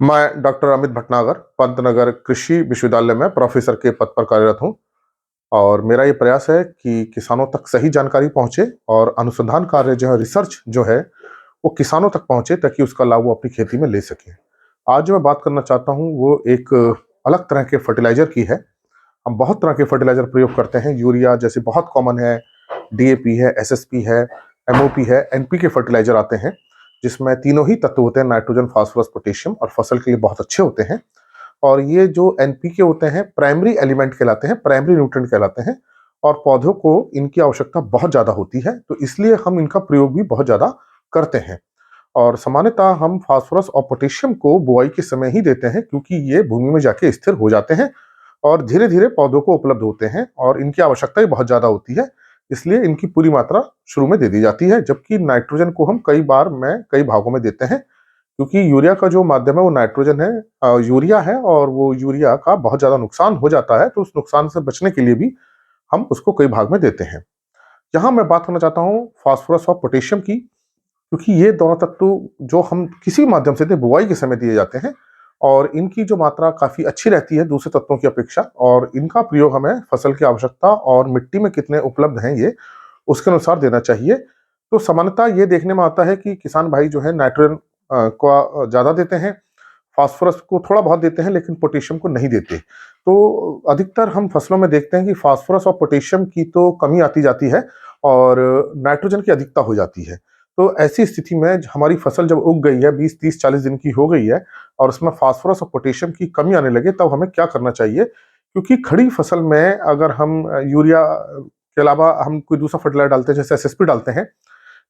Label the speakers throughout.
Speaker 1: मैं डॉक्टर अमित भटनागर पंतनगर कृषि विश्वविद्यालय में प्रोफेसर के पद पर कार्यरत हूँ और मेरा ये प्रयास है कि किसानों तक सही जानकारी पहुँचे और अनुसंधान कार्य जो है रिसर्च जो है वो किसानों तक पहुँचे ताकि उसका लाभ वो अपनी खेती में ले सकें। आज जो मैं बात करना चाहता हूँ वो एक अलग तरह के फर्टिलाइजर की है। हम बहुत तरह के फर्टिलाइजर प्रयोग करते हैं, यूरिया जैसे बहुत कॉमन है, डीएपी है, एसएसपी है, एमओपी है, एनपीके फर्टिलाइजर आते हैं जिसमें तीनों ही तत्व होते हैं, नाइट्रोजन, फास्फोरस, पोटेशियम, और फसल के लिए बहुत अच्छे होते हैं। और ये जो एनपीके होते हैं प्राइमरी एलिमेंट कहलाते हैं, प्राइमरी न्यूट्रिएंट कहलाते हैं और पौधों को इनकी आवश्यकता बहुत ज़्यादा होती है, तो इसलिए हम इनका प्रयोग भी बहुत ज़्यादा करते हैं। और सामान्यतः हम फास्फोरस और पोटेशियम को बुआई के समय ही देते हैं क्योंकि ये भूमि में जाके स्थिर हो जाते हैं और धीरे धीरे पौधों को उपलब्ध होते हैं और इनकी आवश्यकता भी बहुत ज़्यादा होती है, इसलिए इनकी पूरी मात्रा शुरू में दे दी जाती है। जबकि नाइट्रोजन को हम कई बार में कई भागों में देते हैं क्योंकि यूरिया का जो माध्यम है वो नाइट्रोजन है, यूरिया है, और वो यूरिया का बहुत ज़्यादा नुकसान हो जाता है, तो उस नुकसान से बचने के लिए भी हम उसको कई भाग में देते हैं। यहाँ मैं बात करना चाहता हूँ फास्फोरस और पोटेशियम की, क्योंकि ये दोनों तत्व जो हम किसी भी माध्यम से बुआई के समय दिए जाते हैं और इनकी जो मात्रा काफ़ी अच्छी रहती है दूसरे तत्वों की अपेक्षा, और इनका प्रयोग हमें फसल की आवश्यकता और मिट्टी में कितने उपलब्ध हैं ये उसके अनुसार देना चाहिए। तो सामान्यतः ये देखने में आता है कि किसान भाई जो है नाइट्रोजन को ज़्यादा देते हैं, फास्फोरस को थोड़ा बहुत देते हैं, लेकिन पोटेशियम को नहीं देते। तो अधिकतर हम फसलों में देखते हैं कि फास्फोरस और पोटेशियम की तो कमी आती जाती है और नाइट्रोजन की अधिकता हो जाती है। तो ऐसी स्थिति में हमारी फसल जब उग गई है, 20, 30, 40 दिन की हो गई है और उसमें फास्फोरस और पोटेशियम की कमी आने लगे, तब हमें क्या करना चाहिए? क्योंकि खड़ी फसल में अगर हम यूरिया के अलावा हम कोई दूसरा फर्टिलाइजर डालते हैं, जैसे एसएसपी डालते हैं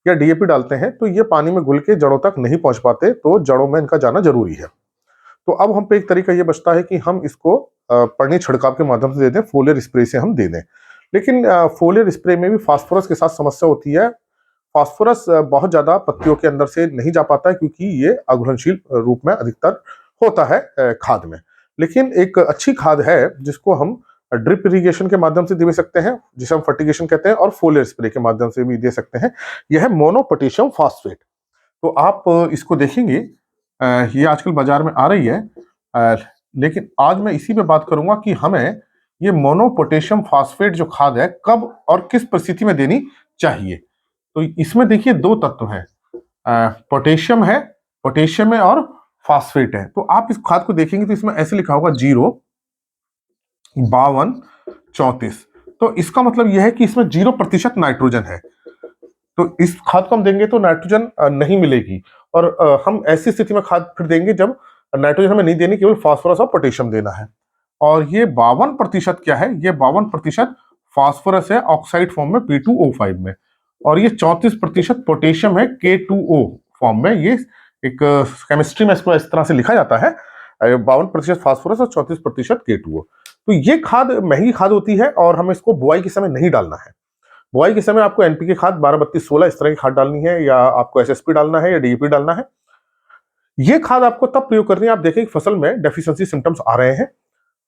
Speaker 1: या डीएपी डालते हैं, तो ये पानी में घुल के जड़ों तक नहीं पहुंच पाते, तो जड़ों में इनका जाना जरूरी है। तो अब हम पे एक तरीका ये बचता है कि हम इसको पानी छिड़काव के माध्यम से दे दें, फोलियर स्प्रे से हम दे दें। लेकिन फोलियर स्प्रे में भी फास्फोरस के साथ समस्या होती है। फास्फोरस बहुत ज्यादा पत्तियों के अंदर से नहीं जा पाता है क्योंकि ये अघुलनशील रूप में अधिकतर होता है खाद में। लेकिन एक अच्छी खाद है जिसको हम ड्रिप इरिगेशन के माध्यम से दे सकते हैं, जिसे हम फर्टिगेशन कहते हैं, और फोलियर स्प्रे के माध्यम से भी दे सकते हैं। यह है मोनो पोटेशियम फास्फेट। तो आप इसको देखेंगे, ये आजकल बाजार में आ रही है, अ, लेकिन आज मैं इसी पे बात करूंगा कि हमें ये मोनो पोटेशियम फास्फेट जो खाद है कब और किस परिस्थिति में देनी चाहिए। तो इसमें देखिए दो तत्व हैं, पोटेशियम है, पोटेशियम है और फास्फेट है। तो आप इस खाद को देखेंगे तो इसमें ऐसे लिखा होगा 0, 52, 34। तो इसका मतलब यह है कि इसमें 0% नाइट्रोजन है। तो इस खाद को हम देंगे तो नाइट्रोजन नहीं मिलेगी, और हम ऐसी स्थिति में खाद फिर देंगे जब नाइट्रोजन हमें नहीं देनी, केवल फास्फोरस और पोटेशियम देना है। और ये 52% क्या है? ये 52% फास्फोरस है ऑक्साइड फॉर्म में P2O5 में, और ये 34% पोटेशियम है K2O फॉर्म में। ये एक केमिस्ट्री में इसको इस तरह से लिखा जाता है, 52% फास्फोरस और 34% K2O। तो ये खाद महंगी खाद होती है और हमें इसको बुआई के समय नहीं डालना है। बुआई के समय आपको एनपीके खाद 12, 32, 16 इस तरह की खाद डालनी है, या आपको एसएसपी डालना है या डीएपी डालना है। ये खाद आपको तब प्रयोग करनी है आप देखें कि फसल में डेफिशिएंसी सिम्टम्स आ रहे हैं,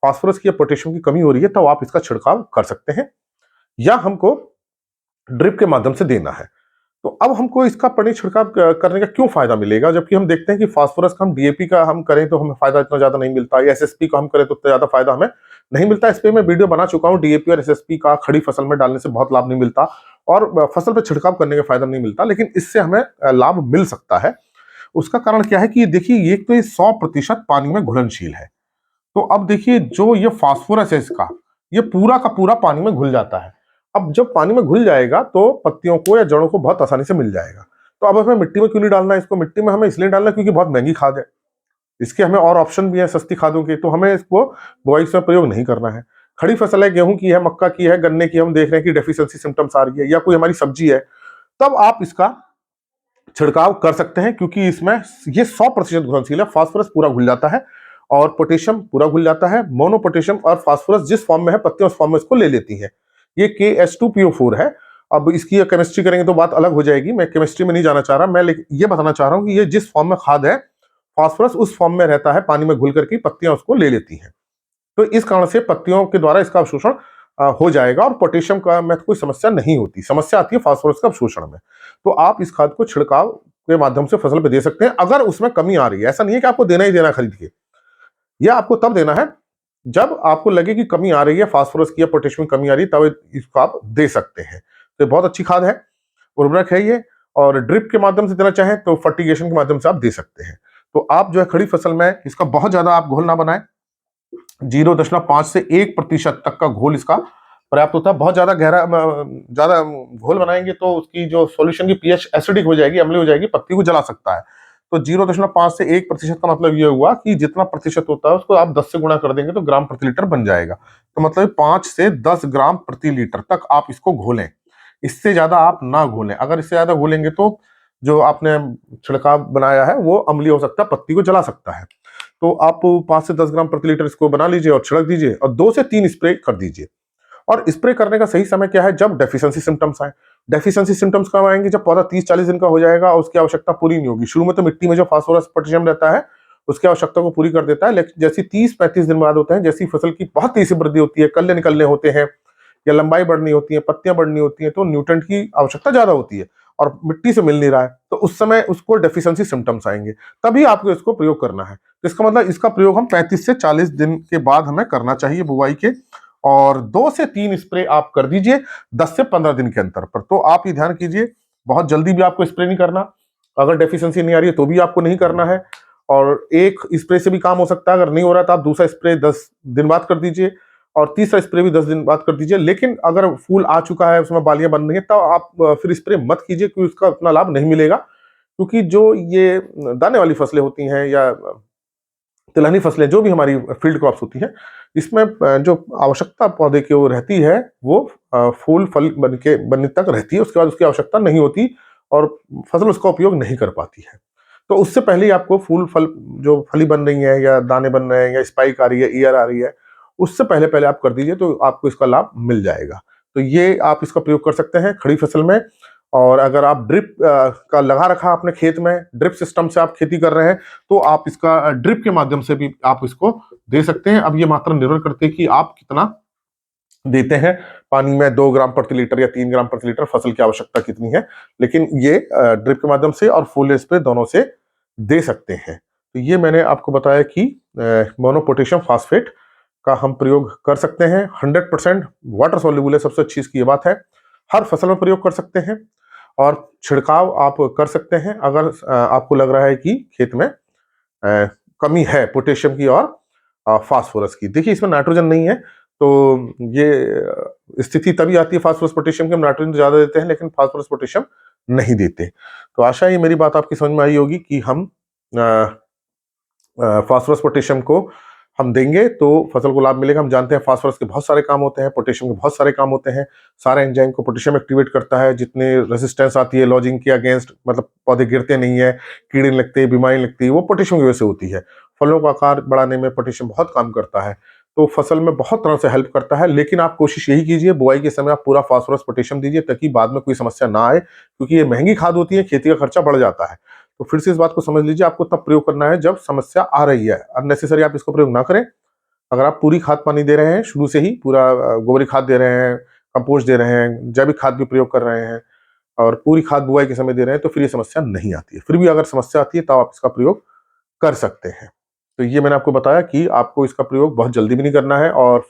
Speaker 1: फास्फोरस की या पोटेशियम की कमी हो रही है, तब आप इसका छिड़काव कर सकते हैं, या हमको ड्रिप के माध्यम से देना है। तो अब हमको इसका पानी छिड़काव करने का क्यों फायदा मिलेगा, जबकि हम देखते हैं कि फास्फोरस का हम डीएपी का हम करें तो हमें फायदा इतना ज्यादा नहीं मिलता, या एसएसपी का हम करें तो उतना ज्यादा फायदा हमें नहीं मिलता। इस पे मैं वीडियो बना चुका हूं, डीएपी और एसएसपी का खड़ी फसल में डालने से बहुत लाभ नहीं मिलता और फसल पर छिड़काव करने का फायदा नहीं मिलता, लेकिन इससे हमें लाभ मिल सकता है। उसका कारण क्या है कि देखिए ये तो ये 100% पानी में घुलनशील है। तो अब देखिए जो ये फास्फोरस है इसका, ये पूरा का पूरा पानी में घुल जाता है। अब जब पानी में घुल जाएगा तो पत्तियों को या जड़ों को बहुत आसानी से मिल जाएगा। तो अब हमें मिट्टी में क्यों नहीं डालना है इसको? मिट्टी में हमें इसलिए डालना है क्योंकि बहुत महंगी खाद है, इसके हमें और ऑप्शन भी है सस्ती खादों के, तो हमें इसको बुआई से प्रयोग नहीं करना है। खड़ी फसल है, गेहूं की है, मक्का की है, गन्ने की, हम देख रहे हैं कि डेफिशिएंसी सिम्टम्स आ रही है, या कोई हमारी सब्जी है, तब आप इसका छिड़काव कर सकते हैं क्योंकि इसमें ये 100% घुलनशील है। फास्फोरस पूरा घुल जाता है और पोटेशियम पूरा घुल जाता है। मोनो पोटेशियम और फास्फोरस जिस फॉर्म में है पत्तियां उस फॉर्म में इसको ले लेती हैं। ये KH2PO4 है। अब इसकी केमिस्ट्री करेंगे तो बात अलग हो जाएगी, मैं केमिस्ट्री में नहीं जाना चाह रहा, मैं ये बताना चाह रहा हूं कि ये जिस फॉर्म में खाद है फास्फोरस उस फॉर्म में रहता है, पानी में घुल करके पत्तियां उसको ले लेती हैं। तो इस कारण से पत्तियों के द्वारा इसका अवशोषण हो जाएगा, और पोटेशियम का में कोई समस्या नहीं होती, समस्या आती है फास्फोरस का अवशोषण में। तो आप इस खाद को छिड़काव के माध्यम से फसल पे दे सकते हैं अगर उसमें कमी आ रही है। ऐसा नहीं है कि आपको देना ही देना खरीद के, यह आपको तब देना है जब आपको लगे कि कमी आ रही है, फास्फोरस की या पोटेशियम की कमी आ रही है, तब इसको आप दे सकते हैं। तो ये बहुत अच्छी खाद है, उर्वरक है ये। और ड्रिप के माध्यम से देना चाहें तो फर्टिगेशन के माध्यम से आप दे सकते हैं। तो आप जो है खड़ी फसल में इसका बहुत ज्यादा आप घोल ना बनाएं, 0.5 से 1% तक का घोल इसका पर्याप्त होता है। बहुत ज्यादा गहरा ज्यादा घोल बनाएंगे तो उसकी जो सॉल्यूशन की पीएच एसिडिक हो जाएगी, अम्लीय हो जाएगी, पत्ती को जला सकता है। तो 0.5 से 1% का मतलब ये हुआ कि जितना प्रतिशत होता है उसको आप 10 से गुणा कर देंगे तो ग्राम प्रति लीटर बन जाएगा। तो मतलब 5 से 10 ग्राम प्रति लीटर तक आप इसको घोलें, इससे ज्यादा आप ना घोलें। अगर इससे ज्यादा घोलेंगे तो जो आपने छिड़काव बनाया है वो अम्लीय हो सकता है, पत्ती को जला सकता है। तो आप 5 से 10 ग्राम प्रति लीटर इसको बना लीजिए और छिड़क दीजिए और 2 से 3 स्प्रे कर दीजिए। और स्प्रे करने का सही समय क्या है? जब डेफिशिएंसी सिम्टम्स आए। डेफिशिएंसी सिम्टम्स कब आएंगे? जब पौधा 30-40 दिन का हो जाएगा और उसकी आवश्यकता पूरी नहीं होगी। शुरू में तो मिट्टी में जो फास्फोरस पोटेशियम रहता है उसकी आवश्यकता को पूरी कर देता है, लेकिन जैसी 30-35 दिन बाद होते हैं, जैसी फसल की बहुत तेजी से वृद्धि होती है, कल्ले निकलने होते हैं या लंबाई बढ़नी होती है, पत्तियां बढ़नी होती हैं, तो न्यूट्रेंट की आवश्यकता ज्यादा होती है और मिट्टी से मिल नहीं रहा है, तो उस समय उसको डेफिशिएंसी सिम्टम्स आएंगे, तभी आपको इसको प्रयोग करना है। तो इसका मतलब इसका प्रयोग हम 35 से 40 दिन के बाद हमें करना चाहिए बुवाई के, और 2 से 3 स्प्रे आप कर दीजिए 10 से 15 दिन के अंतर पर। तो आप ये ध्यान कीजिए, बहुत जल्दी भी आपको स्प्रे नहीं करना, अगर डेफिशिएंसी नहीं आ रही है तो भी आपको नहीं करना है, और एक स्प्रे से भी काम हो सकता है। अगर नहीं हो रहा तो आप दूसरा स्प्रे 10 दिन बाद कर दीजिए और तीसरा स्प्रे भी 10 दिन बाद कर दीजिए। लेकिन अगर फूल आ चुका है, उसमें बालियां बन रही है, तब आप फिर स्प्रे मत कीजिए, क्योंकि उसका उतना लाभ नहीं मिलेगा। क्योंकि जो ये दाने वाली फसलें होती हैं या तिलहनी फसलें, जो भी हमारी फील्ड क्रॉप्स होती हैं, इसमें जो आवश्यकता पौधे की वो रहती है वो फूल फल बनने तक रहती है, उसके बाद उसकी आवश्यकता नहीं होती और फसल उसका उपयोग नहीं कर पाती है। तो उससे पहले ही आपको फूल फल जो फली बन रही है या दाने बन रहे हैं या स्पाइक आ रही है, ईयर आ रही है, उससे पहले पहले आप कर दीजिए तो आपको इसका लाभ मिल जाएगा। तो ये आप इसका प्रयोग कर सकते हैं खड़ी फसल में। और अगर आप ड्रिप का लगा रखा अपने खेत में, ड्रिप सिस्टम से आप खेती कर रहे हैं, तो आप इसका ड्रिप के माध्यम से भी आप इसको दे सकते हैं। अब ये मात्रा निर्भर करती है कि आप कितना देते हैं पानी में, 2 ग्राम प्रति लीटर या 3 ग्राम प्रति लीटर, फसल की आवश्यकता कितनी है, लेकिन ये ड्रिप के माध्यम से और फुल स्प्रे दोनों से दे सकते हैं। तो ये मैंने आपको बताया कि मोनो पोटेशियम फास्फेट का हम प्रयोग कर सकते हैं। 100% वाटर सोल्यूबल है, सबसे अच्छी इसकी ये बात है। हर फसल में प्रयोग कर सकते हैं और छिड़काव आप कर सकते हैं अगर आपको लग रहा है कि खेत में कमी है पोटेशियम की और फास्फोरस की। देखिए इसमें नाइट्रोजन नहीं है, तो ये स्थिति तभी आती है फास्फोरस पोटेशियम की, हम नाइट्रोजन तो ज्यादा देते हैं लेकिन फास्फोरस पोटेशियम नहीं देते। तो आशा है मेरी बात आपकी समझ में आई होगी कि हम फास्फोरस पोटेशियम को हम देंगे तो फसल को लाभ मिलेगा। हम जानते हैं फास्फोरस के बहुत सारे काम होते हैं, पोटेशियम के बहुत सारे काम होते हैं। सारे एंजाइम को पोटेशियम एक्टिवेट करता है, जितने रेजिस्टेंस आती है लॉजिंग के अगेंस्ट, मतलब पौधे गिरते नहीं है, कीड़े लगते, बीमारी लगती है, वो पोटेशियम की वजह से होती है। फलों का आकार बढ़ाने में पोटेशियम बहुत काम करता है, तो फसल में बहुत तरह से हेल्प करता है। लेकिन आप कोशिश यही कीजिए बुआई के समय आप पूरा फास्फोरस पोटेशियम दीजिए, ताकि बाद में कोई समस्या ना आए, क्योंकि ये महंगी खाद होती है, खेती का खर्चा बढ़ जाता है। तो फिर से इस बात को समझ लीजिए, आपको तब प्रयोग करना है जब समस्या आ रही है, अननेसेसरी आप इसको प्रयोग ना करें। अगर आप पूरी खाद पानी दे रहे हैं, शुरू से ही पूरा गोबरी खाद दे रहे हैं, कंपोस्ट दे रहे हैं, जैविक खाद भी प्रयोग कर रहे हैं और पूरी खाद बुआई के समय दे रहे हैं, तो फिर ये समस्या नहीं आती है। फिर भी अगर समस्या आती है तो आप इसका प्रयोग कर सकते हैं। तो ये मैंने आपको बताया कि आपको इसका प्रयोग बहुत जल्दी भी नहीं करना है और